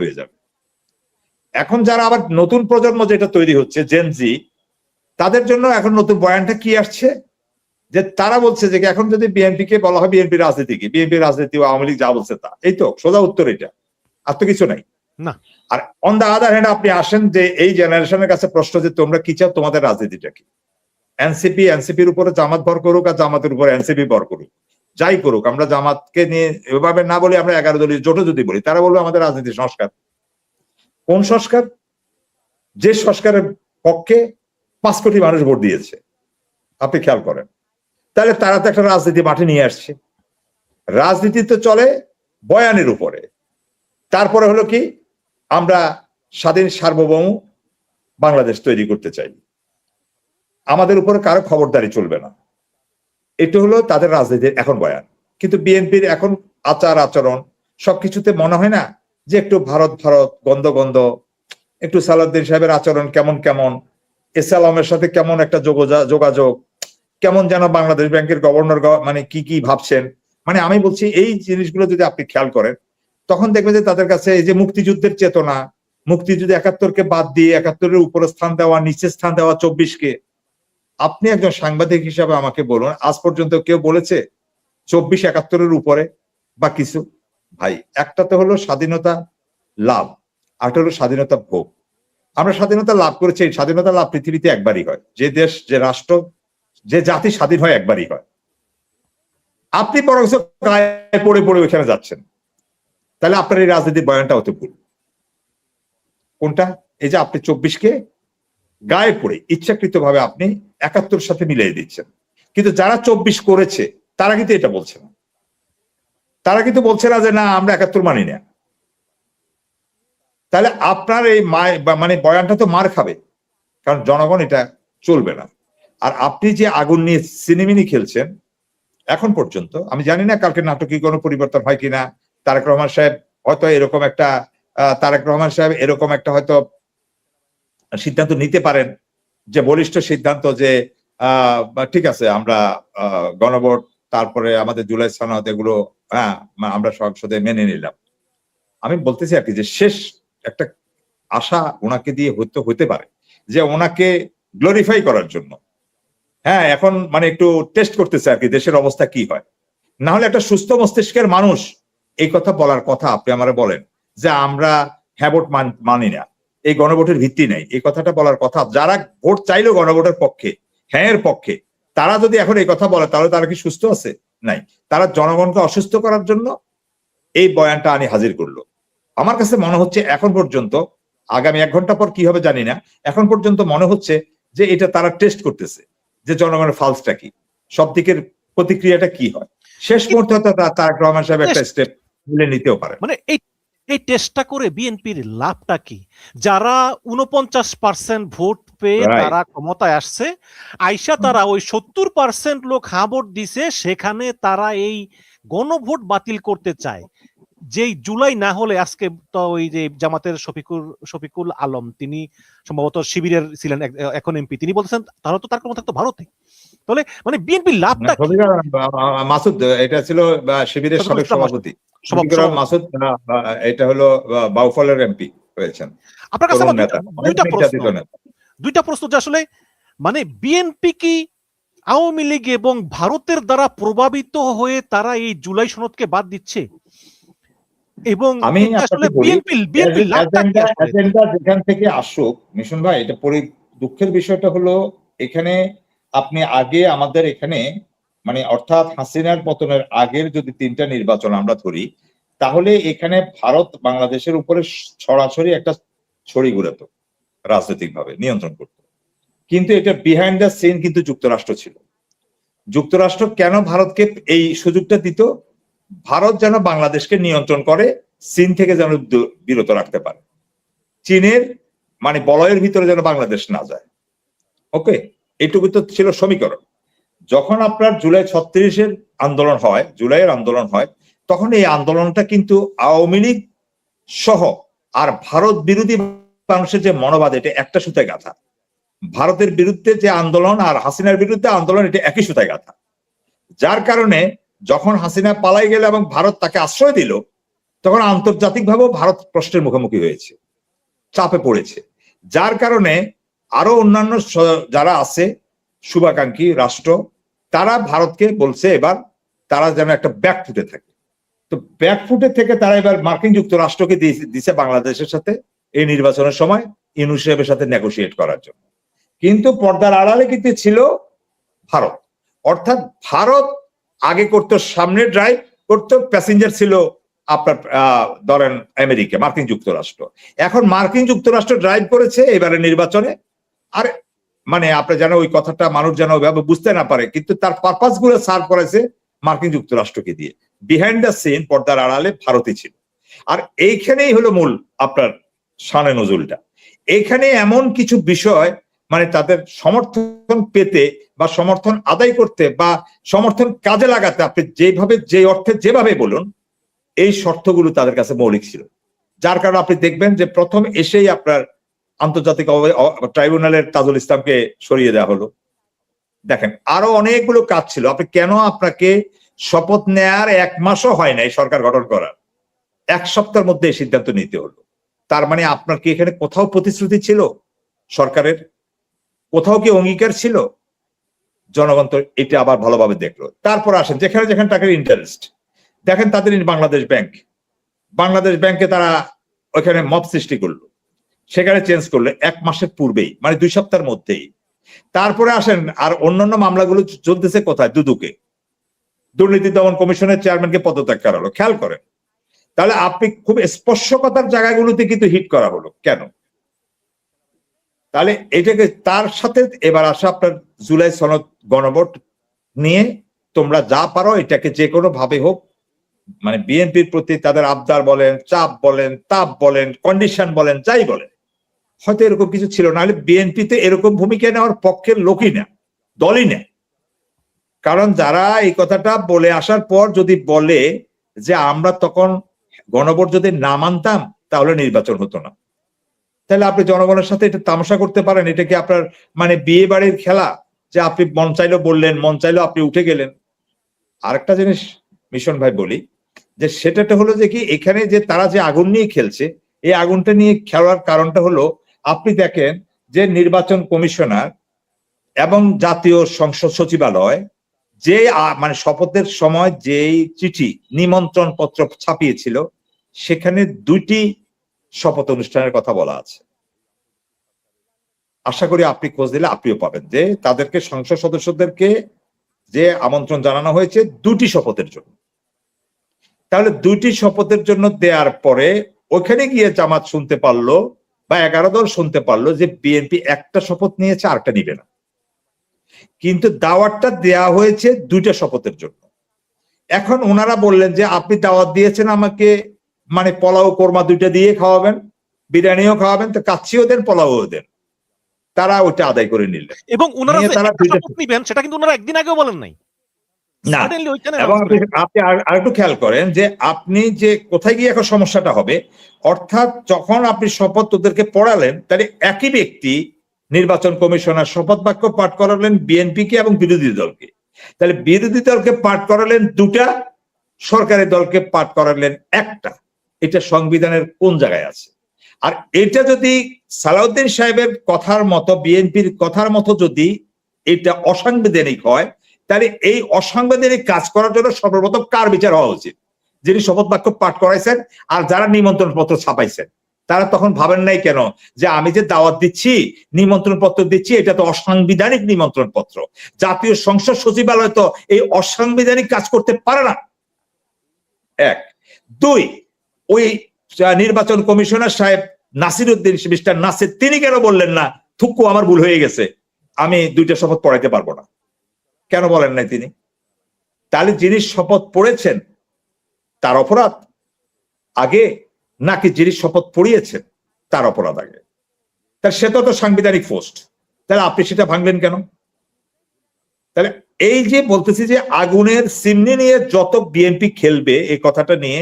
হয়ে যাবে। এখন যারা আবার নতুন প্রজন্ম যেটা তৈরি হচ্ছে জেনজি, তাদের জন্য এখন নতুন বয়ানটা কি আসছে, যে তারা বলছে যে এখন যদি বিএনপি কে বলা হয় বিএনপি রাজনীতি কি, বিএনপি রাজনীতি ও আওয়ামী লীগ যা বলছে তা, এই তো সোজা উত্তর এটা, আর তো কিছু নাই না। আর অন দা আদার হ্যান্ড আপনি আসেন যে এই জেনারেশনের কাছে প্রশ্ন যে তোমরা কি চাও, তোমাদের রাজনীতিটা কি? এনসিপির উপরে জামাত ভর করুক আর জামাতের উপরে এনসিপি ভর করুক, যাই করুক, আমরা জামাতকে নিয়ে এভাবে না বলি, আমরা 11 দলীয় জোটও যদি বলি, তারা বলবে আমাদের রাজনীতি সংস্কার। কোন সংস্কার? যে সংস্কারের পক্ষে 5 কোটি মানুষ ভোট দিয়েছে, আপনি খেয়াল করেন। তাহলে তারা তো একটা রাজনীতি মাঠে নিয়ে আসছে। রাজনীতি তো চলে বয়ানের উপরে। তারপরে হলো কি, আমরা স্বাধীন সার্বভৌম বাংলাদেশ তৈরি করতে চাই, আমাদের উপরে কারো খবরদারি চলবে না, এটা হলো তাদের রাজনীতির এখন বয়ান। কিন্তু বিএনপির এখন আচার আচরণ সবকিছুতে মনে হয় না যে একটু ভারত ভারত গন্ধ গন্ধ, একটু সালাউদ্দিন সাহেবের আচরণ কেমন কেমন, এসালামের সাথে কেমন একটা যোগাযোগ, কেমন যেন বাংলাদেশ ব্যাংকের গভর্নর মানে কি কি ভাবছেন। মানে আমি বলছি এই জিনিসগুলো যদি আপনি খেয়াল করেন, তখন দেখবেন যে তাদের কাছে এই যে মুক্তিযুদ্ধের চেতনা, মুক্তিযুদ্ধ 71-কে বাদ দিয়ে 71-এর উপরে স্থান দেওয়া, নিচে স্থান দেওয়া 24-কে, আপনি একজন সাংবাদিক হিসাবে আমাকে বলুন, আজ পর্যন্ত কেউ বলেছে 24 71-এর উপরে বা কিছু? ভাই, একটাতে হলো স্বাধীনতা লাভ, আরেকটা হলো স্বাধীনতা ভোগ। আমরা স্বাধীনতা লাভ করেছি, স্বাধীনতা লাভ পৃথিবীতে একবারই হয়, যে দেশ, যে রাষ্ট্র, যে জাতি স্বাধীন হয় একবারই হয়। আপনি বরং গায়ে পড়ে পড়ে ওইখানে যাচ্ছেন, তাহলে আপনার এই রাজনীতির বয়ানটা হতে ভুল। কোনটা? এই যে আপনি 24-কে গায়ে পড়ে ইচ্ছাকৃত ভাবে আপনি 71-এর সাথে মিলিয়ে দিচ্ছেন, কিন্তু যারা 24 করেছে তারা কিন্তু এটা বলছে না, তারা কিন্তু বলছে না যে না আমরা 71 মানি না। তাহলে আপনার এই মানে বয়ানটা তো মার খাবে, কারণ জনগণ এটা চলবে না। আর আপনি যে আগুন নিয়ে সিনেমিনি খেলছেন এখন পর্যন্ত, আমি জানি না কালকে নাটকে কোনো পরিবর্তন হয় কিনা। তারেক রহমান সাহেব হয়তো এরকম একটা হয়তো সিদ্ধান্ত নিতে পারেন, যে বলিষ্ঠ সিদ্ধান্ত, যে ঠিক আছে আমরা গণভোট, তারপরে আমাদের জুলাই সনদ, এগুলো আমরা সংসদে মেনে নিলাম। আমি বলতেছি আর কি, যে শেষ একটা আশা ওনাকে দিয়ে হতে পারে, যে ওনাকে গ্লোরিফাই করার জন্য এখন মানে একটু টেস্ট করতেছে আর কি দেশের অবস্থা কি হয়। না হলে একটা সুস্থ মস্তিষ্কের মানুষ এই কথা বলার কথা, আপনি আমারে বলেন যে আমরা ভোট মানি না, এই গণভোটের ভিত্তি নাই, এই কথাটা বলার কথা। যারা ভোট চাইলো গণভোটের পক্ষে, এর পক্ষে, তারা যদি এখন এই কথা বলে, তাহলে তারা কি সুস্থ আছে? নাই, তারা জনগণকে অসুস্থ করার জন্য এই বয়ানটা আনি হাজির করলো। আমার কাছে মনে হচ্ছে এখন পর্যন্ত, আগামী 1 ঘন্টা পর কি হবে জানি না, এখন পর্যন্ত মনে হচ্ছে যে এটা তারা টেস্ট করতেছে, যে জনগণের ফালসটা কি, সব দিকের প্রতিক্রিয়াটা কি হয়। শেষ মুহূর্তে হয়তো তারেক রহমান সাহেব একটা স্টেপ তুলে নিতেও পারে। মানে এই টেস্টটা করে বিএনপির লাভটা কি? যারা 49% ভোট পেয়ে তারা ক্ষমতায় আসছে, আইসা তারা ওই 70% লোক হ্যাঁ ভোট দিছে, সেখানে তারা এই গণভোট বাতিল করতে চায়। যেই জুলাই না হলে, আজকে তো ওই যে জামাতের শফিকুল আলম, তিনি সম্ভবত শিবিরের ছিলেন, এখন এমপি, তিনি বলছেন তাহলে তো তার ক্ষমতা থাকতো ভারতে। তাহলে মানে বিএনপির লাভটা কি? মাসুদ, এটা ছিল শিবিরের সাবেক সভাপতি মাসুদ, এটা হলো বাউফলের এমপি হয়েছেন। আপনার কাছে দুইটা প্রশ্ন, যে আসলে মানে বিএনপি কি আওয়ামী লীগ এবং ভারতের দ্বারা প্রভাবিত হয়ে তারা এই জুলাই সনদকে বাদ দিচ্ছে? এবং আমি যেখান থেকে আসুক মিশন ভাই, এটা দুঃখের বিষয়টা হলো, এখানে আপনি আগে আমাদের এখানে মানে অর্থাৎ হাসিনার পতনের আগের যদি 3টা নির্বাচন আমরা ধরি, তাহলে এখানে ভারত বাংলাদেশের উপরে ছড়াছড়ি একটা ছড়ি ঘুরাতো, রাজনৈতিক ভাবে নিয়ন্ত্রণ করত। কিন্তু এটা বিহাইন্ড দ্য সিন কিন্তু যুক্তরাষ্ট্র ছিল। যুক্তরাষ্ট্র কেন ভারতকে এই সুযোগটা দিত? ভারত যেন বাংলাদেশকে নিয়ন্ত্রণ করে, চীন থেকে যেন বিরত রাখতে পারে, চীনের মানে বলয়ের ভিতরে যেন বাংলাদেশ না যায়। ওকে, এইটুকু তো ছিল সমীকরণ। যখন আপনার জুলাই 36-এর আন্দোলন হয়, জুলাইয়ের আন্দোলন হয়, তখন এই আন্দোলনটা কিন্তু আওয়ামী লীগ সহ আর ভারত বিরোধী মানুষের যে মনোবাদ, এটা একটা সুতায় গাঁথা। ভারতের বিরুদ্ধে যে আন্দোলন আর হাসিনার বিরুদ্ধে আন্দোলন, এটা একই সুতায় গাঁথা। যার কারণে যখন হাসিনা পালাই গেল এবং ভারত তাকে আশ্রয় দিল, তখন আন্তর্জাতিকভাবেও ভারত প্রশ্নের মুখোমুখি হয়েছে, চাপে পড়েছে, যার কারণে আরো অন্যান্য যারা আছে শুভাকাঙ্ক্ষী রাষ্ট্র, তারা ভারতকে বলছে এবার তারা যেন একটা ব্যাকফুটে থাকে। তো ব্যাকফুটে থেকে তারা এবার মার্কিন যুক্তরাষ্ট্রকে দিছে বাংলাদেশের সাথে এই নির্বাচনের সময় ইউনূস সাহেবের সাথে নেগোশিয়েট করার জন্য। কিন্তু পর্দার আড়ালে কিন্তু ছিল ভারত, অর্থাৎ ভারত আগে করতো সামনে ড্রাইভ করতো, প্যাসেঞ্জার ছিল আপনার ধরেন আমেরিকা, মার্কিন যুক্তরাষ্ট্র। এখন মার্কিন যুক্তরাষ্ট্র ড্রাইভ করেছে এবারে নির্বাচনে, আর মানে আপনি যেন ওই কথাটা মানুষ যেন ওইভাবে বুঝতে না পারে, কিন্তু তার পারপাস গুলো সার্ভ করেছে মার্কিন যুক্তরাষ্ট্রকে দিয়ে। বিহাইন্ড দ্য সিন পর্দার আড়ালে ভারতই ছিল। আর এইখানেই হলো মূল আপনার শানে নজুলটা। এইখানে এমন কিছু বিষয় মানে তাদের সমর্থন পেতে বা সমর্থন আদায় করতে বা সমর্থন কাজে লাগাতে, আপনি যেভাবে যে অর্থে যেভাবে বলুন, এই শর্তগুলো তাদের কাছে মৌলিক ছিল। যার কারণে আপনি দেখবেন যে প্রথম এসেই আপনার আন্তর্জাতিক ট্রাইব্যুনালের তাজুল ইসলামকে সরিয়ে দেওয়া হলো। দেখেন আরো অনেকগুলো কাজ ছিল। আপনি কেন আপনাকে শপথ নেয়ার 1 মাসও হয় নাই সরকার গঠন করার, 1 সপ্তাহের মধ্যে এই সিদ্ধান্ত নিতে হলো। তার মানে আপনার কি এখানে কোথাও প্রতিশ্রুতি ছিল সরকারের, কোথাও কি অঙ্গীকার ছিল? জনগণ তো এটা আবার ভালোভাবে দেখলো। তারপর আসেন যেখানে যেখানে টাকার ইন্টারেস্ট, দেখেন তাদের বাংলাদেশ ব্যাংকে তারা ওইখানে মব সৃষ্টি করলো, সেখানে চেঞ্জ করলো 1 মাসের পূর্বেই, মানে 2 সপ্তাহের মধ্যেই। তারপরে আসেন আর অন্যান্য মামলাগুলো চলতেছে কোথায়? দুদকে, দুর্নীতি দমন কমিশনের চেয়ারম্যানকে পদত্যাগ করা হলো। খেয়াল করেন, তাহলে আপনি খুব স্পর্শকতার জায়গাগুলোতে কিন্তু হিট করা হলো কেন? তাহলে এটাকে তার সাথে এবার আসা আপনার জুলাই সনদ গণভোট নিয়ে তোমরা যা পারো এটাকে যে কোনো ভাবে হোক, মানে বিএনপির প্রতি তাদের আবদার বলেন, চাপ বলেন, তাপ বলেন, কন্ডিশন বলেন, যাই বলেন, হয়তো এরকম কিছু ছিল না। হলে বিএনপিতে এরকম ভূমিকা নেওয়ার পক্ষের লোকই না, দলই না। কারণ যারা এই কথাটা বলে আসার পর যদি বলে যে আমরা তখন গণভোট যদি না মানতাম তাহলে নির্বাচন হতো না, তাহলে আপনি জনগণের সাথে এটা তামাশা করতে পারেন? এটা কি আপনার মানে বিয়ে বাড়ির খেলা যে আপনি মন চাইলো বললেন, মন চাইলো আপনি উঠে গেলেন? আরেকটা জিনিস মিশন ভাই বলি, যে সেটাটা হলো যে কি এখানে যে তারা যে আগুন নিয়ে খেলছে, এই আগুনটা নিয়ে খেলার কারণটা হলো আপনি দেখেন যে নির্বাচন কমিশনার এবং জাতীয় সংসদ সচিবালয় যে মানে শপথের সময় যেই চিঠি নিমন্ত্রণ পত্র ছাপিয়েছিল, সেখানে 2টি শপথ অনুষ্ঠানের কথা বলা আছে। আশা করি আপনি খোঁজ দিলে আপনিও পাবেন যে তাদেরকে সংসদ সদস্যদেরকে যে আমন্ত্রণ জানানো হয়েছে 2টি শপথের জন্য। তাহলে 2টি শপথের জন্য দেওয়ার পরে ওখানে গিয়ে জামাত শুনতে পারলো বা 11 দল শুনতে পারলো যে বিএনপি একটা শপথ নিয়েছে, আরেকটা নিবে না। কিন্তু দাওয়াতটা দেয়া হয়েছে 2টা শপথের জন্য। এখন ওনারা বললেন যে আপনি দাওয়াত দিয়েছেন আমাকে, মানে পোলাও কোরমা 2টা দিয়ে খাওয়াবেন, বিরিয়ানিও খাওয়াবেন, তো কাচ্চিও দেন, পোলাও দেন। তারা ওটা আদায় করে নিলেন এবং ওনারা তারা শপথ নিবেন সেটা কিন্তু ওনারা একদিন আগেও বলেন নাই না। এবং আপনি আরেকটু খেয়াল করেন যে আপনি যে কোথায় গিয়ে এখন সমস্যাটা হবে, অর্থাৎ যখন আপনি শপথ ওদেরকে পড়ালেন, তাহলে একই ব্যক্তি নির্বাচন কমিশনার শপথ বাক্য পাঠ করালেন বিএনপিকে এবং বিরোধী দলকে। তাহলে বিরোধী দলকে পাঠ করালেন 2টা, সরকারি দলকে পাঠ করালেন 1টা। এটা সংবিধানের কোন জায়গায় আছে? আর এটা যদি সালাউদ্দিন সাহেবের কথার মতো, বিএনপির কথার মতো যদি এটা অসাংবিধানিক হয়, তাহলে এই অসাংবিধানিক কাজ করার জন্য সর্বপ্রথম কার বিচার হওয়া উচিত? যিনি শপথ বাক্য পাঠ করাইছেন আর যারা নিমন্ত্রণ পত্র ছাপাইছেন, তারা তখন ভাবেন নাই কেন যে আমি যে দাওয়াত দিচ্ছি, নিমন্ত্রণ পত্র দিচ্ছি, এটা তো অসাংবিধানিক নিমন্ত্রণ পত্র। জাতীয় সংসদ সচিবালয় তো এই অসাংবিধানিক কাজ করতে পারে না। 1, 2, ওই নির্বাচন কমিশনার সাহেব নাসিরউদ্দিন, মিস্টার নাসির, তিনি কেন বললেন না থুক্কু আমার ভুল হয়ে গেছে, আমি 2টা শপথ পড়াইতে পারবো না? কেন বলেন নাই তিনি? তাহলে যিনি শপথ পড়েছেন তার অপরাধ আগে, নাকি যিনি শপথ পড়িয়েছেন তার অপরাধ আগে? তাহলে সে তো সাংবিধানিক পোস্ট, তাহলে আপনি সেটা ভাঙলেন কেন? তাহলে এই যে বলতেছি যে আগুনের চিমনি নিয়ে যত বিএনপি খেলবে এই কথাটা নিয়ে,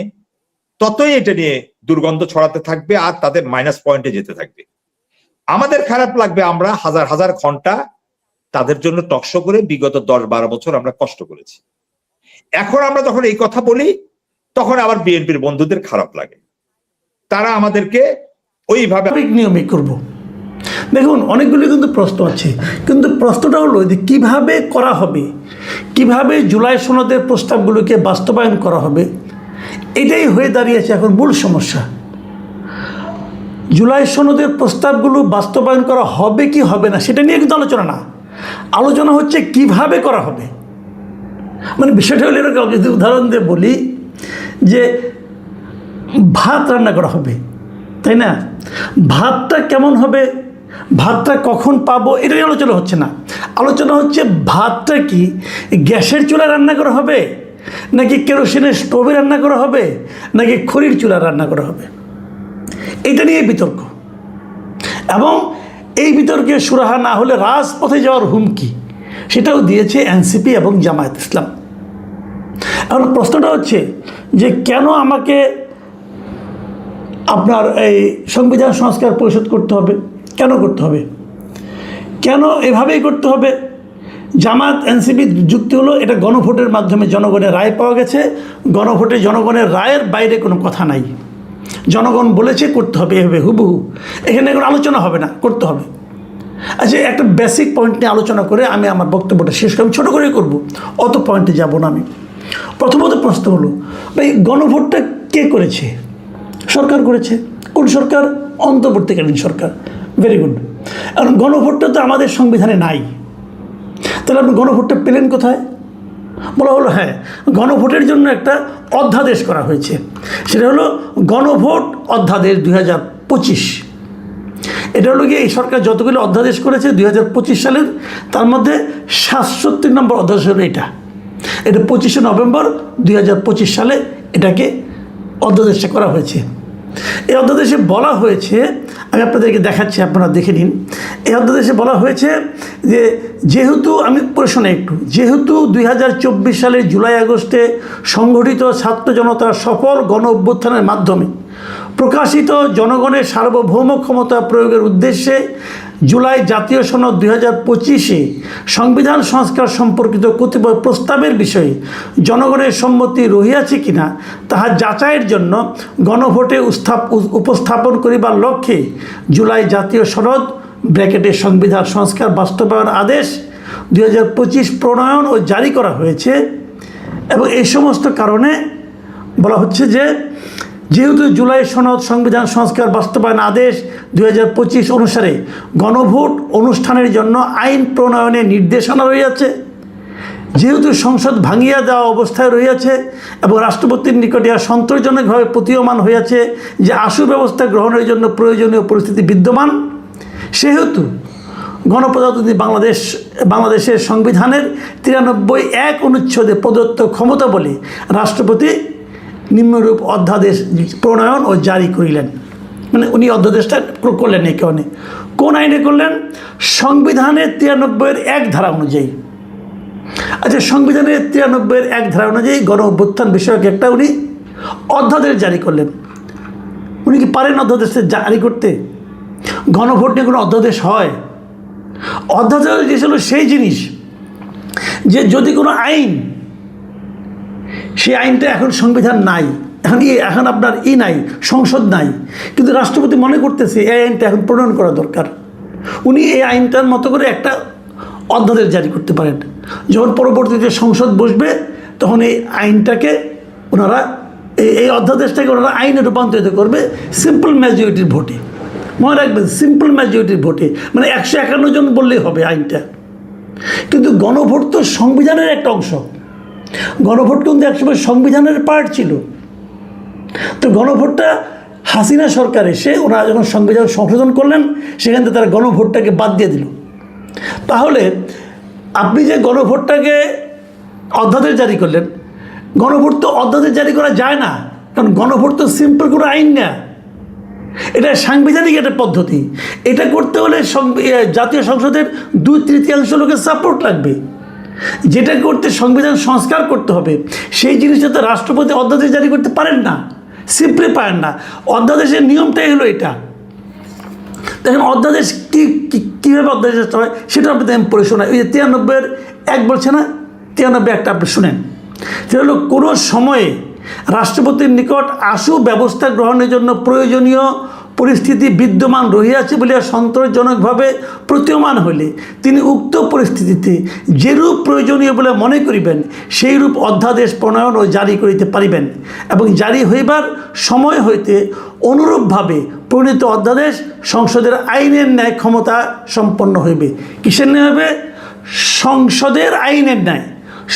ততই এটা নিয়ে দুর্গন্ধ ছড়াতে থাকবে আর তাদের মাইনাস পয়েন্টে যেতে থাকবে। আমাদের খারাপ লাগবে, আমরা হাজার হাজার ঘন্টা তাদের জন্য টকশো করে বিগত 10-12 বছর আমরা কষ্ট করেছি। এখন আমরা যখন এই কথা বলি তখন আবার বিএনপির বন্ধুদের খারাপ লাগে, তারা আমাদেরকে ওইভাবে নিয়মে করব। দেখুন অনেকগুলি কিন্তু প্রশ্ন আছে, কিন্তু প্রশ্নটা হলো যে কীভাবে করা হবে, কিভাবে জুলাই সনদের প্রস্তাবগুলোকে বাস্তবায়ন করা হবে, এটাই হয়ে দাঁড়িয়েছে এখন মূল সমস্যা। জুলাই সনদের প্রস্তাবগুলো বাস্তবায়ন করা হবে কি হবে না সেটা নিয়ে কিন্তু আলোচনা না, আলোচনা হচ্ছে কিভাবে করা হবে। মানে বিষয়টা হলো এরকম, যদি উদাহরণ দিয়ে বলি যে ভাত রান্না করা হবে, তাই না? ভাতটা কেমন হবে, ভাতটা কখন পাবো, এটা নিয়ে আলোচনা হচ্ছে না। আলোচনা হচ্ছে ভাতটা কি গ্যাসের চুলায় রান্না করা হবে, নাকি কেরোসিনের স্টোভে রান্না করা হবে, নাকি খড়ির চুলায় রান্না করা হবে, এটা নিয়ে বিতর্ক। এবং এই বিতর্কে সুরাহা না হলে রাজপথে যাওয়ার হুমকি সেটাও দিয়েছে এনসিপি এবং জামায়াত ইসলাম। এখন প্রশ্নটা হচ্ছে যে কেন আমাকে আপনার এই সংবিধান সংস্কার পরিষদ করতে হবে, কেন করতে হবে, কেন এভাবেই করতে হবে? জামাত এনসিপি যুক্তি হলো এটা গণভোটের মাধ্যমে জনগণের রায় পাওয়া গেছে, গণভোটে জনগণের রায়ের বাইরে কোনো কথা নাই, জনগণ বলেছে করতে হবে এভাবে হুবহু, এখানে কোনো আলোচনা হবে না, করতে হবে। আচ্ছা একটা বেসিক পয়েন্ট নিয়ে আলোচনা করে আমি আমার বক্তব্যটা শেষ করি, আমি ছোটো করেই করবো, অত পয়েন্টে যাব না আমি। প্রথমত প্রশ্ন হলো ভাই গণভোটটা কে করেছে? সরকার করেছে। কোন সরকার? অন্তর্বর্তীকালীন সরকার। Very good. কারণ গণভোটটা তো আমাদের সংবিধানে নাই, তাহলে আপনি গণভোটটা পেলেন কোথায়? বলা হলো হ্যাঁ গণভোটের জন্য একটা অধ্যাদেশ করা হয়েছে, সেটা হলো গণভোট অধ্যাদেশ 2025। এটা হলো গিয়ে এই সরকার যতগুলো অধ্যাদেশ করেছে 2025 সালের, তার মধ্যে 67 নম্বর অধ্যাদেশ হলো এটা। 25শে নভেম্বর 2025 সালে এটাকে অধ্যাদেশটা করা হয়েছে। এই অধ্যাদেশে বলা হয়েছে, আমি আপনাদেরকে দেখাচ্ছি, আপনারা দেখে নিন। এই অধ্যাদেশে বলা হয়েছে যে যেহেতু, আমি পড়ে শোনাই একটু, যেহেতু 2024 সালের জুলাই আগস্টে সংগঠিত ছাত্র জনতার সফল গণ অভ্যুত্থানের মাধ্যমে প্রকাশিত জনগণের সার্বভৌম ক্ষমতা প্রয়োগের উদ্দেশ্যে জুলাই জাতীয় সনদ 2025-এ সংবিধান সংস্কার সম্পর্কিত কতিপয় প্রস্তাবের বিষয়ে জনগণের সম্মতি রহিয়াছে কিনা তাহা যাচাইয়ের জন্য গণভোটে উপস্থাপন করিবার লক্ষ্যে জুলাই জাতীয় সনদ ব্র্যাকেটে সংবিধান সংস্কার বাস্তবায়ন আদেশ 2025 প্রণয়ন ও জারি করা হয়েছে। এবং এই সমস্ত কারণে বলা হচ্ছে যে যেহেতু জুলাই সনদ সংবিধান সংস্কার বাস্তবায়ন আদেশ 2025 অনুসারে গণভোট অনুষ্ঠানের জন্য আইন প্রণয়নের নির্দেশনা রয়েছে, যেহেতু সংসদ ভাঙিয়া দেওয়া অবস্থায় রয়েছে এবং রাষ্ট্রপতির নিকটে সন্তোষজনকভাবে প্রতীয়মান হয়েছে যে আশু ব্যবস্থা গ্রহণের জন্য প্রয়োজনীয় পরিস্থিতি বিদ্যমান, সেহেতু গণপ্রজাতন্ত্রী বাংলাদেশের সংবিধানের 93(1) অনুচ্ছেদে প্রদত্ত ক্ষমতা বলে রাষ্ট্রপতি নিম্নরূপ অধ্যাদেশ প্রণয়ন ও জারি করিলেন। মানে উনি অধ্যাদেশটা করলেন এই কারণে। কোন আইনে করলেন? সংবিধানের 93(1) ধারা অনুযায়ী। আচ্ছা সংবিধানের 93(1) ধারা অনুযায়ী গণ অভ্যুত্থান বিষয়ক একটা উনি অধ্যাদেশ জারি করলেন। উনি কি পারেন অধ্যাদেশ জারি করতে? গণভোট নিয়ে কোনো অধ্যাদেশ হয়? অধ্যাদেশ হলো সেই জিনিস যে যদি কোনো আইন, সেই আইনটা এখন সংবিধান নাই, এখন আপনার নাই, সংসদ নাই, কিন্তু রাষ্ট্রপতি মনে করতেছে এই আইনটা এখন প্রণয়ন করা দরকার, উনি এই আইনটার মতো করে একটা অধ্যাদেশ জারি করতে পারেন। যখন পরবর্তীতে সংসদ বসবে তখন এই আইনটাকে ওনারা, এই অধ্যাদেশটাকে ওনারা আইনে রূপান্তরিত করবে সিম্পল মেজরিটির ভোটে। মনে রাখবেন সিম্পল মেজরিটির ভোটে, মানে 151 জন বললেই হবে আইনটা। কিন্তু গণভোট তো সংবিধানের একটা অংশ, গণভোট কিন্তু একসময় সংবিধানের পার্ট ছিল। তো গণভোটটা হাসিনা সরকার এসে ওরা যখন সংবিধান সংশোধন করলেন সেখান থেকে তারা গণভোটটাকে বাদ দিয়ে দিল। তাহলে আপনি যে গণভোটটাকে অধ্যাদেশ জারি করলেন, গণভোট তো অধ্যাদেশ জারি করা যায় না, কারণ গণভোট তো সিম্পল কোনো আইন না, এটা সাংবিধানিক একটা পদ্ধতি। এটা করতে হলে জাতীয় সংসদের 2/3 লোকের সাপোর্ট লাগবে। যেটা করতে সংবিধান সংস্কার করতে হবে সেই জিনিসটা তো রাষ্ট্রপতি অধ্যাদেশ জারি করতে পারেন না, সিম্পলি পারেন না। অধ্যাদেশের নিয়মটাই হলো এটা। দেখেন অধ্যাদেশ কীভাবে অধ্যাদেশ হয় সেটা আপনি আমি পড়ে শোনাই। ওই যে 93(1) বলছে না, 93(1) আপনি শুনেন। সেটা হলো কোনো সময়ে রাষ্ট্রপতির নিকট আশু ব্যবস্থা গ্রহণের জন্য প্রয়োজনীয় পরিস্থিতি বিদ্যমান রহিয়াছে বলিয়া সন্তোষজনকভাবে প্রতীয়মান হইলে তিনি উক্ত পরিস্থিতিতে যেরূপ প্রয়োজনীয় বলে মনে করিবেন সেইরূপ অধ্যাদেশ প্রণয়ন ও জারি করিতে পারিবেন এবং জারি হইবার সময় হইতে অনুরূপভাবে প্রণীত অধ্যাদেশ সংসদের আইনের ন্যায় ক্ষমতা সম্পন্ন হইবে। কিসের ন্যায় হবে? সংসদের আইনের ন্যায়,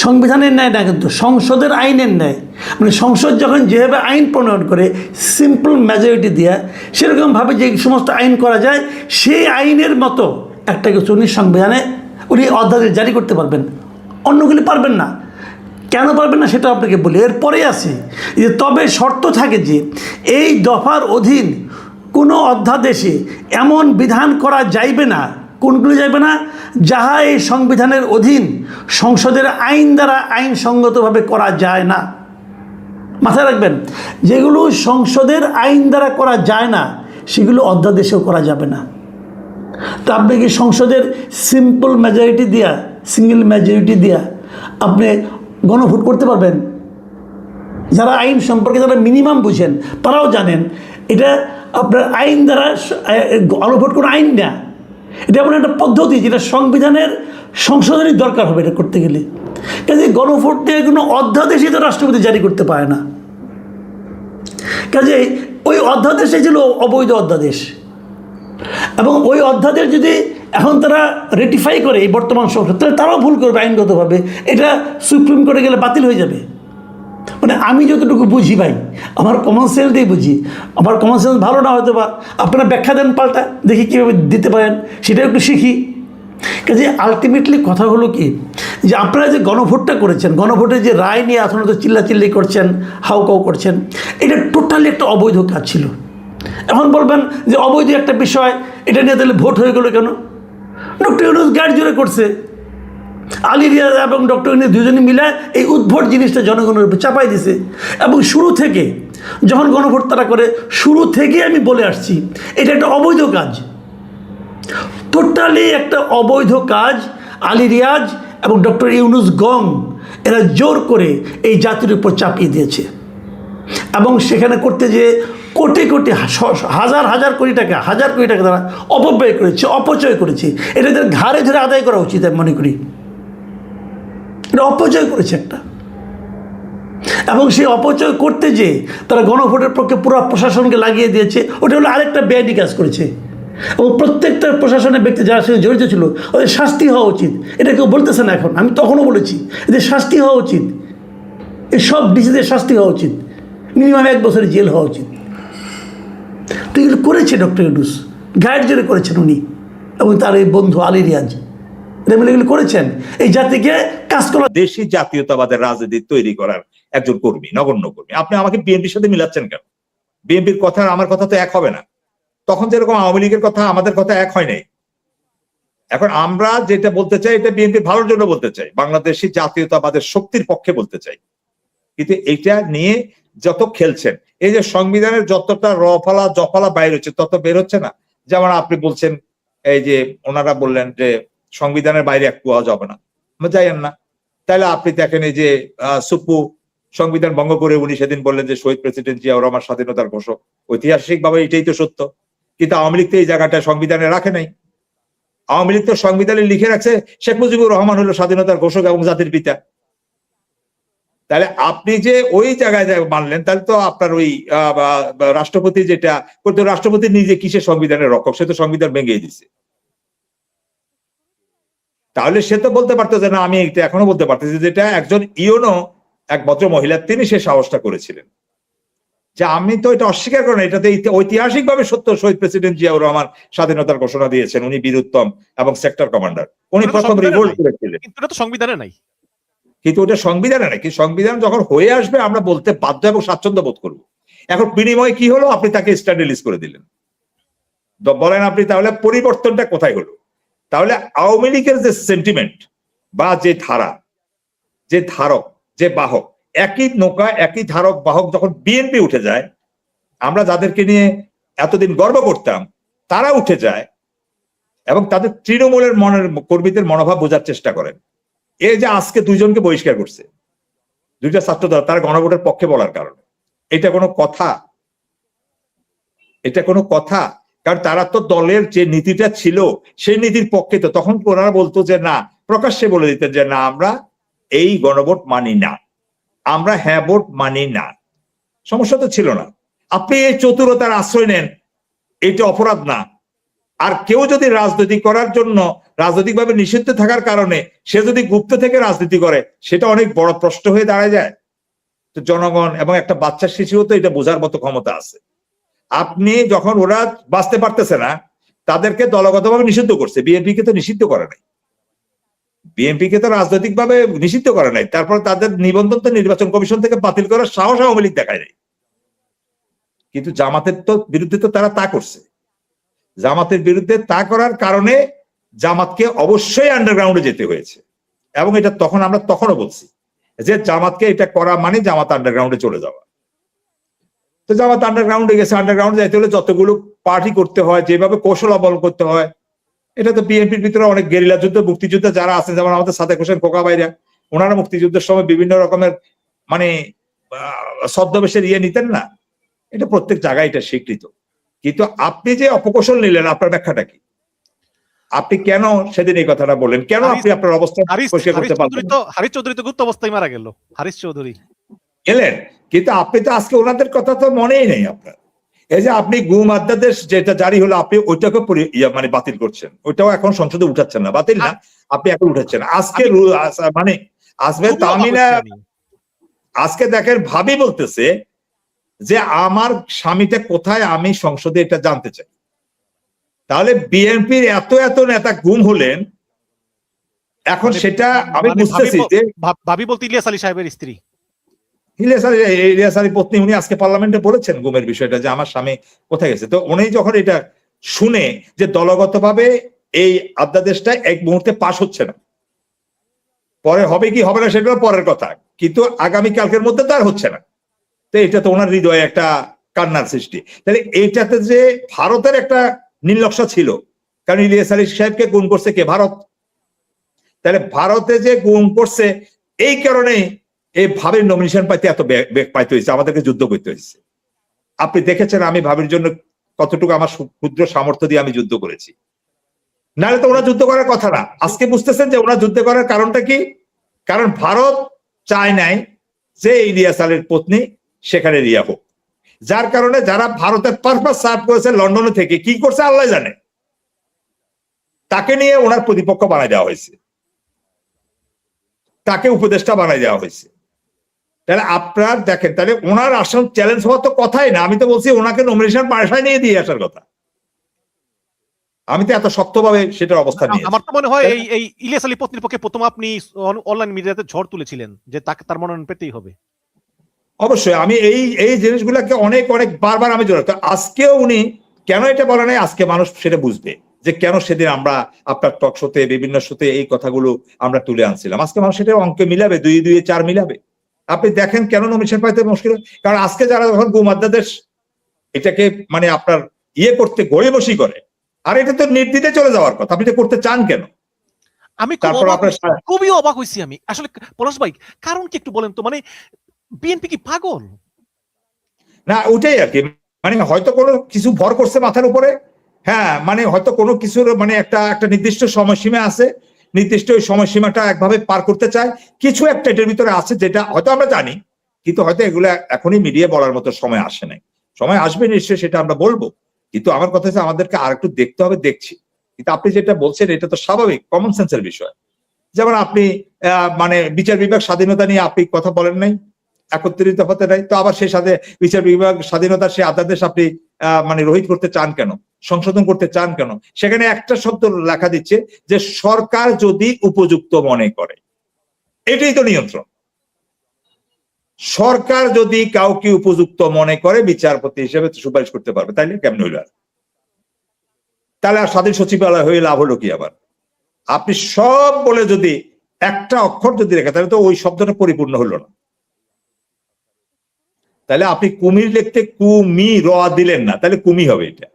সংবিধানের ন্যায় না, কিন্তু সংসদের আইনের ন্যায়। মানে সংসদ যখন যেভাবে আইন প্রণয়ন করে সিম্পল মেজরিটি দিয়ে, সেরকমভাবে যে সমস্ত আইন করা যায় সেই আইনের মতো একটা কিছু উনি সংবিধানে উনি অধ্যাদেশ জারি করতে পারবেন, অন্যগুলি পারবেন না। কেন পারবেন না সেটা আপনাকে বলি, এরপরে আছে যে তবে শর্ত থাকে যে এই দফার অধীন কোনো অধ্যাদেশে এমন বিধান করা যাইবে না, কোনগুলি যাইবে না? যাহা এই সংবিধানের অধীন সংসদের আইন দ্বারা আইনসঙ্গতভাবে করা যায় না। মাথায় রাখবেন, যেগুলো সংসদের আইন দ্বারা করা যায় না সেগুলো অধ্যাদেশেও করা যাবে না। তো আপনি কি সংসদের সিম্পল মেজরিটি দিয়া, সিঙ্গেল মেজরিটি দিয়া আপনি গণভোট করতে পারবেন? যারা আইন সম্পর্কে যারা মিনিমাম বুঝেন তারাও জানেন এটা আপনার আইন দ্বারা গণভোট কোনো আইন না, এটা এমন একটা পদ্ধতি যেটা সংশোধনের দরকার হবে এটা করতে গেলে। কাজে গণভোট দিয়ে কোনো অধ্যাদেশই তো রাষ্ট্রপতি জারি করতে পারে না। কাজে ওই অধ্যাদেশে ছিল অবৈধ অধ্যাদেশ, এবং ওই অধ্যাদেশ যদি এখন তারা রেটিফাই করে এই বর্তমান সংসদ, তাহলে তারাও ভুল করবে আইনগতভাবে, এটা সুপ্রিম কোর্টে গেলে বাতিল হয়ে যাবে। মানে আমি যতটুকু বুঝি ভাই, আমার কমন সেন্স দিয়ে বুঝি, আমার কমন সেন্স ভালো না হয়তো বা আপনারা ব্যাখ্যা দেন পাল্টা, দেখি কীভাবে দিতে পারেন, সেটা একটু শিখি। কাজে আলটিমেটলি কথা হলো কি, যে আপনারা যে গণভোটটা করেছেন, গণভোটের যে রায় নিয়ে এখন তো চিল্লাচিল্লি করছেন, হাউকাউ করছেন, এটা টোটালি একটা অবৈধ কাজ ছিল। এখন বলবেন যে অবৈধ একটা বিষয়, এটা নিয়ে তাহলে ভোট হয়ে গেলো কেন? ডক্টর ইউনূস গাড়ি জোরে করছে, আলী রিয়াজ এবং ডক্টর ইউনূস দুজনে মিলে এই উদ্ভট জিনিসটা জনগণের উপর চাপাই দিছে। এবং শুরু থেকে যখন গণভোট তারা করে, শুরু থেকে আমি বলে আসছি এটা একটা অবৈধ কাজ, টোটালি একটা অবৈধ কাজ। আলী রিয়াজ এবং ডক্টর ইউনূস গং এরা জোর করে এই জাতির উপর চাপিয়ে দিয়েছে, এবং সেখানে করতে যে কোটি কোটি হাজার হাজার কোটি টাকা তারা অপব্যয় করেছে, অপচয় করেছে। এটা তাদের ঘাড়ে ধরে আদায় করা উচিত আমি মনে করি। এটা অপচয় করেছে একটা, এবং সেই অপচয় করতে যে তারা গণভোটের পক্ষে পুরো প্রশাসনকে লাগিয়ে দিয়েছে, ওটা হলো আরেকটা বেআইনি কাজ করেছে। এবং প্রত্যেকটা প্রশাসনের ব্যক্তি যারা সঙ্গে জড়িত ছিল ওদের শাস্তি হওয়া উচিত। এটা কেউ বলতেছে না এখন, আমি তখনও বলেছি এদের শাস্তি হওয়া উচিত, এই সব ডিসিদের শাস্তি হওয়া উচিত, মিনিমাম 1 বছরের জেল হওয়া উচিত। তো এগুলো করেছে ডক্টর ইউনূস, গাইড জোরে করেছেন উনি এবং তার এই বন্ধু আলী রিয়াজ, এগুলো করেছেন এই জাতিকে কাজ করা। দেশি জাতীয়তাবাদের রাজনীতি তৈরি করার একজন কর্মী, নগণ্য কর্মী। আপনি আমাকে বিএনপির সাথে মিলাচ্ছেন কেন? বিএনপির কথা আর আমার কথা তো এক হবে না। তখন যেরকম আওয়ামী লীগের কথা আমাদের কথা এক হয় নাই। এখন আমরা যেটা বলতে চাই এটা বিএনপির ভালোর জন্য বলতে চাই, বাংলাদেশি জাতীয়তাবাদের শক্তির পক্ষে বলতে চাই। কিন্তু এটা নিয়ে যত খেলছেন, এই যে সংবিধানের যতটা রফালা জফালা বাইর হচ্ছে তত বের হচ্ছে না। যেমন আপনি বলছেন এই যে ওনারা বললেন যে সংবিধানের বাইরে এক কুয়া যাবে না, যাইয়েন না। তাহলে আপনি দেখেন এই যে সুপ্পু সংবিধান ভঙ্গ করে উনি সেদিন বললেন যে শহীদ প্রেসিডেন্ট জিয়াউর রহমান স্বাধীনতার ঘোষক, ঐতিহাসিকভাবে এটাই তো সত্য। কিন্তু আওয়ামী লীগ তো এই জায়গাটা সংবিধানে রাখে নাই। আওয়ামী লীগ তো সংবিধানে লিখে রাখছে শেখ মুজিবুর রহমান হলো স্বাধীনতার ঘোষক এবং জাতির পিতা। তাহলে আপনি যে ওই জায়গায় মানলেন, তাহলে তো আপনার ওই রাষ্ট্রপতি যেটা করতে, রাষ্ট্রপতি নিজে কিসের সংবিধানের রক্ষক? সে তো সংবিধান ভেঙে দিচ্ছে। তাহলে সে তো বলতে পারতো যে না, আমি এটা এখনো বলতে পারতেছি, যেটা একজন ইউনো এক ভদ্র মহিলা তিনি সে সাহসটা করেছিলেন যে আমি তো এটা অস্বীকার করি না, এটাতে ঐতিহাসিক ভাবে সত্য। শহীদ প্রেসিডেন্ট জিয়াউর রহমান স্বাধীনতার ঘোষণা দিয়েছেন, উনি বীরুত্তম এবং সেক্টর কমান্ডার, উনি প্রথম রিভোল্ট করেছিলেন। কিন্তু এটা তো সংবিধানে নাই। কিন্তু ওটা সংবিধানে নাকি, সংবিধান যখন হয়ে আসবে আমরা বলতে বাধ্য এবং স্বাচ্ছন্দ্য বোধ করবো। এখন বিনিময় কি হলো? আপনি তাকে স্ট্যান্ড রিলিজ করে দিলেন। বলেন আপনি তাহলে পরিবর্তনটা কোথায় হলো? তাহলে আওয়ামী লীগের যে সেন্টিমেন্ট বা যে ধারা, যে ধারক, যে বাহক, একই নৌকা একই ধারক বাহক যখন বিএনপি উঠে যায়, আমরা যাদেরকে নিয়ে এতদিন গর্ব করতাম তারা উঠে যায় এবং তাদের তৃণমূলের মনের কর্মীদের মনোভাব বোঝার চেষ্টা করেন। এই যে আজকে 2 জনকে বহিষ্কার করছে, দুইটা ছাত্র দল তারা গণভোটের পক্ষে বলার কারণে। এটা কোনো কথা? এটা কোনো কথা? কারণ তারা তো দলের যে নীতিটা ছিল সেই নীতির পক্ষে, তো তখন ওনারা বলতো যে না, প্রকাশ্যে বলে দিতেন যে না, আমরা এই গণভোট মানি না, আমরা হ্যাঁ ভোট মানি না। সমস্যা তো ছিল না। আপনি এই চতুরতার আশ্রয় নেন, এটা অপরাধ না। আর কেউ যদি রাজনীতি করার জন্য রাজনৈতিকভাবে নিষিদ্ধ থাকার কারণে সে যদি গুপ্ত থেকে রাজনীতি করে, সেটা অনেক বড় প্রশ্ন হয়ে দাঁড়ায় যায়। তো জনগণ এবং একটা বাচ্চা শিশুও তো এটা বোঝার মতো ক্ষমতা আছে। আপনি যখন ওরা বাঁচতে পারতেছে না, তাদেরকে দলগতভাবে নিষিদ্ধ করছে, বিএনপি কে তো নিষিদ্ধ করে নাই, বিএনপি কে তো রাজনৈতিকভাবে নিষিদ্ধ করে নাই। তারপর তাদের নিবন্ধন তো নির্বাচন কমিশন থেকে বাতিল করার সাহস আওয়ামী লীগ দেখায় নাই। কিন্তু জামাতের তো বিরুদ্ধে তো তারা তা করছে। জামাতের বিরুদ্ধে তা করার কারণে জামাতকে অবশ্যই আন্ডারগ্রাউন্ডে যেতে হয়েছে। এবং এটা তখন আমরা তখনও বলছি যে জামাতকে এটা করা মানে জামাত আন্ডারগ্রাউন্ডে চলে যাওয়া। তো জামাত আন্ডারগ্রাউন্ডে গেছে, আন্ডারগ্রাউন্ডে যাইতে হলে যতগুলো পার্টি করতে হয়, যেভাবে কৌশল অবলম্বন করতে হয়, এটা তো বিএনপির ভিতরে অনেক গেরিলা যুদ্ধ, মুক্তিযুদ্ধ যারা আছেন, যেমন আমাদের সাদেক হোসেন খোকা ভাইরা, ওনারা মুক্তিযুদ্ধের সময় বিভিন্ন রকমের মানে ছদ্মবেশের ইয়ে নিতেন না, এটা প্রত্যেক জায়গায় এটা স্বীকৃত। কিন্তু আপনি যে অপকৌশল নিলেন, আপনার ব্যাখ্যাটা কি? আপনি কেন সেদিন এই কথাটা বললেন? কেন আপনি আপনার অবস্থান পরিষ্কার করতে পারবেন? হারিস চৌধুরী তো গুপ্ত অবস্থায় মারা গেল, হারিস চৌধুরী গেলেন, কিন্তু আপনি তো আজকে ওনাদের কথা তো মনেই নেই আপনার। এই যে আপনি গুম আধ্যাদেশ যেটা জারি হলো, আপনি ওইটাকে মানে বাতিল করছেন, ওইটাও এখন সংসদে উঠাচ্ছেন না, বাতিল না, আপনি এখন উঠাচ্ছেন। আজকে মানে আসবে তামিনা, আজকে দেখেন ভাবি বলতেছে যে আমার স্বামীটা কোথায়, আমি সংসদে এটা জানতে চাই। তাহলে বিএনপির এত এত নেতা গুম হলেন, এখন সেটা আমি বুঝতেছি যে ভাবি বলতে ইলিয়াস আলী সাহেবের স্ত্রী ইলিয়াস আলী পত্নী, উনি আজকে পার্লামেন্টে বলেছেন গুমের বিষয়টা, যে আমার স্বামী কোথায় গেছে। তো উনি যখন এটা শুনে যে দলগতভাবে এই অধ্যাদেশটা এক মুহূর্তে পাশ হচ্ছে না, পরে হবে কি হবে না সেটা পরের কথা, কিন্তু আগামী কালকের মধ্যে তো আর হচ্ছে না, তো এটা তো ওনার হৃদয়ে একটা কান্নার সৃষ্টি। তাহলে এইটাতে যে ভারতের একটা নির্লক্ষ্য ছিল, কারণ ইলিয়াস আলী সাহেবকে গুম করছে কে? ভারত। তাহলে ভারতে যে গুম করছে, এই কারণে এই ভাবের নমিনেশন পাইতে এত বেগ পাইতে হয়েছে, আমাদেরকে যুদ্ধ করতে হয়েছে। আপনি দেখেছেন আমি ভাবির জন্য কতটুকু আমার ক্ষুদ্র সামর্থ্য দিয়ে আমি যুদ্ধ করেছি, নাহলে তো ওরা যুদ্ধ করার কথা না। আজকে বুঝতেছেন যে ওরা যুদ্ধ করার কারণটা কি? কারণ ভারত চায় নাই যে ইলিয়াস আলীর পত্নী সেখানে রিয়া হোক, যার কারণে যারা ভারতের পারপাস সার্ভ করেছে লন্ডনে থেকে, কি করছে আল্লাহ জানে, তাকে নিয়ে ওনার প্রতিপক্ষ বানাই দেওয়া হয়েছে, তাকে উপদেষ্টা বানাই দেওয়া হয়েছে। তাহলে আপনার দেখেন, তাহলে ওনার আসল চ্যালেঞ্জ হওয়ার তো কথাই না। আমি তো বলছি ওনাকে নমিনেশন পাশায় নিয়ে দিয়ে আসার কথা, আমি তো এত শক্তভাবে সেটার অবস্থা নিয়ে। আমার তো মনে হয় এই ইলিয়াস আলী পত্নীর পক্ষে প্রথম আপনি অনলাইন মিডিয়াতে ঝড় তুলেছিলেন যে তাকে তার মনোনয়ন পেতেই হবে। অবশ্যই আমি এই জিনিসগুলোকে অনেক অনেক বারবার আমি জোর, তো আজকেও উনি কেন এটা বলে নাই, আজকে মানুষ সেটা বুঝবে যে কেন সেদিন আমরা আপনার টক শোতে বিভিন্ন শোতে এই কথাগুলো আমরা তুলে আনছিলাম। আজকে মানুষ সেটা অঙ্কে মিলাবে, 2 2 4 মিলাবে। আপনি দেখেন কেন নমিনেশন পাইতে মুশকিল, কারণ আজকে যারা যখন গুম অধ্যাদেশ এটাকে মানে আপনার ইয়ে করতে গড়িমসি করে, আর এটা তো নির্দিতে চলে যাওয়ার কথা, আপনি এটা করতে চান কেন? আমি খুবই অবাক হয়েছি আমি আসলে। পলাশ ভাই, কারণ কি একটু বলেন তো, মানে বিএনপি কি পাগল না? ওটাই আর কি, মানে হয়তো কোনো কিছু ভর করছে মাথার উপরে, হ্যাঁ, মানে হয়তো কোনো কিছুর মানে একটা নির্দিষ্ট সময়সীমা আছে, নির্দিষ্ট ওই সময়সীমাটা একভাবে পার করতে চায়, কিছু একটা এটার ভিতরে আছে যেটা হয়তো আমরা জানি, কিন্তু হয়তো এগুলো এখনই মিডিয়া বলার মতো সময় আসে নাই। সময় আসবে নিশ্চয়ই, সেটা আমরা বলবো। কিন্তু আমার কথা হচ্ছে আমাদেরকে আর একটু দেখতে হবে, দেখছি। কিন্তু আপনি যেটা বলছেন এটা তো স্বাভাবিক, কমন সেন্সের বিষয়। যেমন আপনি মানে বিচার বিভাগ স্বাধীনতা নিয়ে আপনি কথা বলেন নাই, একত্রিত হতে নাই, তো আবার সেই সাথে বিচার বিভাগ স্বাধীনতার সেই অধ্যাদেশ আপনি মানে রহিত করতে চান কেন, সংশোধন করতে চান কেন? সেখানে একটা শব্দ লেখা দিচ্ছে যে সরকার যদি উপযুক্ত মনে করে, এটাই তো নিয়ন্ত্রণ। সরকার যদি কাউকে উপযুক্ত মনে করে বিচারপতি হিসেবে সুপারিশ করতে পারবে, তাইলে কেমন হইল? তাহলে আর স্বাধীন সচিবালয় হয়ে লাভ হলো কি? আবার আপনি সব বলে যদি একটা অক্ষর যদি রেখে, তাহলে তো ওই শব্দটা পরিপূর্ণ হলো না। তাহলে আপনি কুমির লিখতে কুমি র দিলেন না, তাহলে কুমি হবে এটা।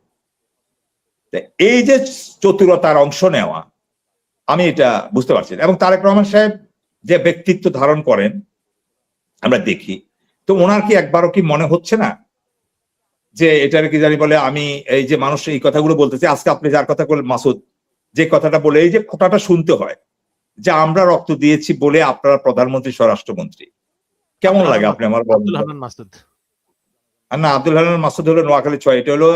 এই যে চতুরতার অংশ নেওয়া, আমি এটা বুঝতে পারছি। এবং তারেক রহমান সাহেব যে ব্যক্তিত্ব ধারণ করেন, আমরা দেখি। তো ওনার কি একবারও কি মনে হচ্ছে না যে এটার কি জানি বলে, আমি এই যে মানুষ এই কথাগুলো বলতেছে, আজকে আপনি যার কথা বলেন মাসুদ, যে কথাটা বলে এই যে কথাটা শুনতে হয় যে আমরা রক্ত দিয়েছি বলে আপনারা প্রধানমন্ত্রী স্বরাষ্ট্রমন্ত্রী, কেমন লাগে আপনি আমার বলেন আব্দুল তো? হান্নান মাসুদ। আর না, আব্দুল হান্নান মাসুদ হলো নোয়াখালী 6, এটা হলো